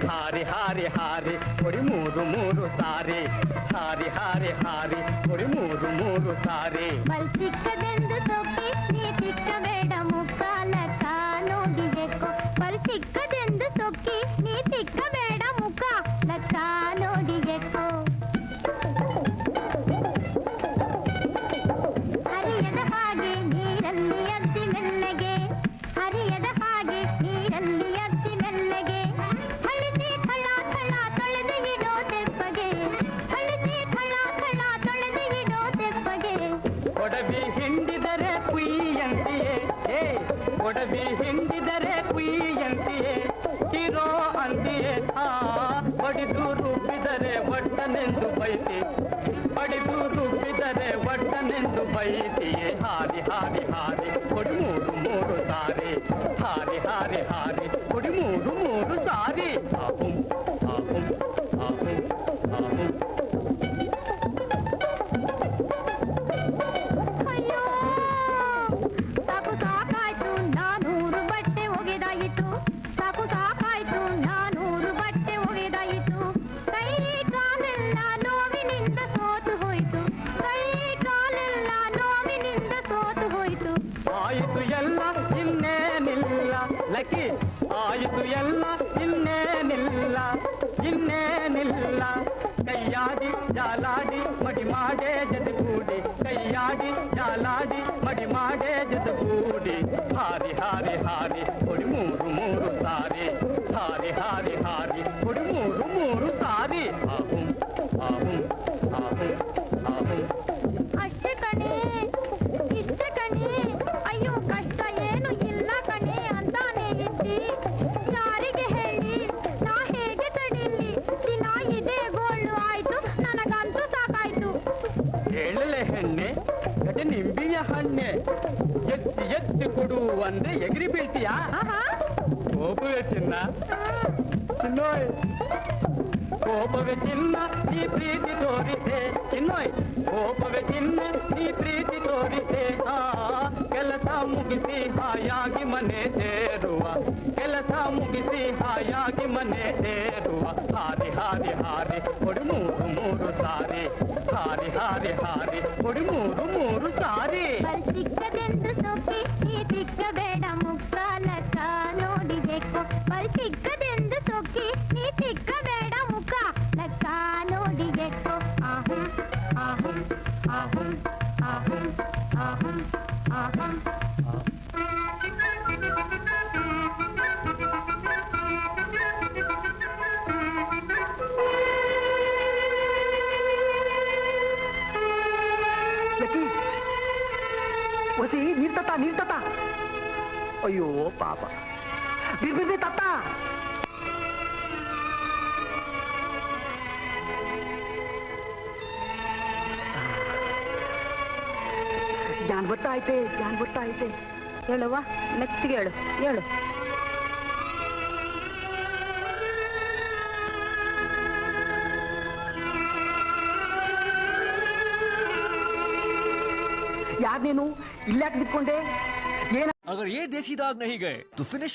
ಹಾರಿ ಹಾರಿ ಹಾರಿ ಕೊಡಿ ಮೂರು ಮೂರು ಸಾರಿ ಹಾರಿ ಹಾರಿ ಹಾರಿ ಕೊಡಿ ಮೂರು ಮೂರು ಸಾರಿ ಬಲ್ ಸಿಕ್ಕದೆಂದು ಸೊಕ್ಕಿ ನೀ ಸಿಕ್ಕಬೇಡ ಮುಕ್ಕಾಲಕ್ಕ ನೋಡಿಗೆಕೋ ಬಲ್ ಸಿಕ್ಕದೆಂದು ಸೊಕ್ಕಿ ನೀ ಸಿಕ್ಕಬೇಡ ಮುಖ ಲಕ್ಕ ನೋಡಿಗೆಕೋ ಹರಿಯದ ಹಾಗೆ ನೀರಲ್ಲಿ ಅದ್ದಿ ಮೆಲ್ಲಗೆ ಹರಿಯದ ಹಾಗೆ ನೀರಲ್ಲಿ ಅದ್ದಿ ಮೆಲ್ಲಗೆ ಹಳಿಸಿ ಥಳ ಥಳ ತೊಳೆದು ಇಡೋ ತೆಪ್ಪಗೆ ಹಳಿಸಿ ಥಳ ಥಳ ತೊಳೆದು ಇಡೋ ತೆಪ್ಪಗೆ ಕೊಡವಿ ಹಿಂಡಿದರೆ ಕುಯ್ಯಂತೆಯೇ ಕೊಡವಿ ಹಿಂಡಿದರೆ ಕುಯ್ಯಂತೆಯೇ ಹೀರೋ ಅಂತೆಯೇ ಬಡಿದು ರುಬ್ಬಿದರೆ ಒಡ್ಡನೆಂದು ಬೈತಿ ಬಡಿದು ರುಬ್ಬಿದರೆ ಒಡ್ಡನೆಂದು ಬೈತಿಯೇ ಹಾರಿ ಹಾರಿ ಹಾರಿ ಕೊಡಿ ಮೂರು ಮೂರು ಸಾರಿ ಹಾರಿ ಹಾರಿ ಹಾರಿ ಕೊಡಿ ಮೂರು ಮೂರು ಸಾರಿ ಆಹುಂ ಆಹುಂ ಆಹುಂ ಆಹುಂ ಅಯ್ಯೋ ಸಾಕು ಸಾಕಾಯ್ತು ನಾನೂರು ಬಟ್ಟೆ ಒಗೆದಾಯಿತು ಸಾಕು ಸಾಕಾಯ್ತು ನಾನೂರು ಬಟ್ಟೆ ಒಗೆದಾಯಿತು ಕೈ ಕಾಲೆಲ್ಲ ನೋವಿನಿಂದ ಸೋತು ಹೋಯ್ತು ಕೈ ಕಾಲೆಲ್ಲ ನೋವಿನಿಂದ ಸೋತು ಹೋಯ್ತು ಆಯಿತು ಎಲ್ಲ ಇನ್ನೇನಿಲ್ಲ ಲಕ್ಕಿ ಆಯಿತು ಎಲ್ಲ ಇನ್ನೇನಿಲ್ಲ ಇನ್ನೇನಿಲ್ಲ ಕೈಯಾಡಿ ಜಾಲಾಡಿ ಮಡಿ ಮಾಡೇ ಜದಗೂಡಿ ಕೈಯಾಡಿ ಜಾಲಾಡಿ ಮಡಿ ಮಾಡೇ ಜದಗೂಡಿ ಹಾರಿ ಹಾರಿ ಹಾರಿ ಕೊಡಿ ಮೂರು ಮೂರು ಸಾರಿ ಹಾರಿ ಹಾರಿ ಹಾರಿ ಕೊಡಿ ಮೂರು ಮೂರು ಸಾರಿ ಆಹುಂ ಆಹುಂ ಆಹುಂ ಆಹುಂ ಅಷ್ಟೇ ಕಣೆ ಇಷ್ಟೇ ಕಣೆ ಅಯ್ಯೋ ಕಷ್ಟ ಏನು ಇಲ್ಲ ಕಣೆ ಅಂತಾನೆ ಇದ್ದಿ ಯಾರಿಗೆ ಹೇಳಿ ನಾ ಹೇಗೆ ತಡಿಲಿ ದಿನ ಇದೇ ಗೋಳು ಆಯ್ತು ನನಗಂತೂ ಸಾಕಾಯ್ತು ಹೇಳಲೆ ಹೆಣ್ಣೆ ಗಡೆ ನಿಂಬಿಯ ಹಣ್ಣೆ ಎತ್ತಿ ಎತ್ತಿ ಕೊಡು ಅಂದ್ರೆ ಎಗರಿ ಬೀಳ್ತೀಯಾ ಕೋಪವೇ ಚಿನ್ನ ಚಿನ್ನೋಯ್ ಕೋಪವೇ ಚಿನ್ನ ಈ ಪ್ರೀತಿ ತೋರಿಸೆ ಚಿನ್ನೋಯ್ ಕೋಪವೇ ಚಿನ್ನ ಈ ಪ್ರೀತಿ ತೋರಿಸೆ ಕೆಲಸ ಮುಗಿಸಿ ಹಾಯಾಗಿ ಮನೆ ಸೇರುವ ಕೆಲಸ ಮುಗಿಸಿ ಹಾಯಾಗಿ ಮನೆ ಸೇರುವ ಹಾರಿ ಹಾರಿ ಹಾರಿ ಕೊಡಿ ಮೂರು ಮೂರು ಸಾರಿ ಹಾರಿ ಹಾರಿ ಹಾರಿ ಕೊಡಿ ಮೂರು ಮೂರು ಸಾರಿ ಬಲ್ ಸಿಕ್ಕದೆಂದು ಸೊಕ್ಕಿ ನೀ ಸಿಕ್ಕಬೇಡ ಮುಕ್ಕಾಲಕ್ಕ ನೋಡಿಗೆಕೋ ಬಲ್ ಸಿಕ್ಕದೆಂದು ಸೊಕ್ಕಿ ನೀ ಸಿಕ್ಕಬೇಡ ಮುಖ ಲಕ್ಕ ನೋಡಿಗೆಕೋ ಆಹುಂ ಆಹುಂ ಆಹುಂ ಆಹುಂ ಆಹುಂ ಆಹುಂ ವಸಿ ನೀರ್ ತತ್ತ ನೀರ್ ತತ್ತ ಅಯ್ಯೋ ಪಾಪ ಬಿರ್ಬಿರ್ಬಿ ತತ್ತ ಜ್ಞಾನ ಬರ್ತಾ ಐತೆ ಜ್ಞಾನ ಬರ್ತಾ ಐತೆ ಹೇಳುವ ಮೆತ್ತಿಗೆ ಹೇಳು ಹೇಳು ಯಾರ್ ನೀನು ಇಲ್ಲಾಕ್ ನಿಂತ್ಕೊಂಡೆ अगर ये देसी दाग नहीं गए तो फिनिश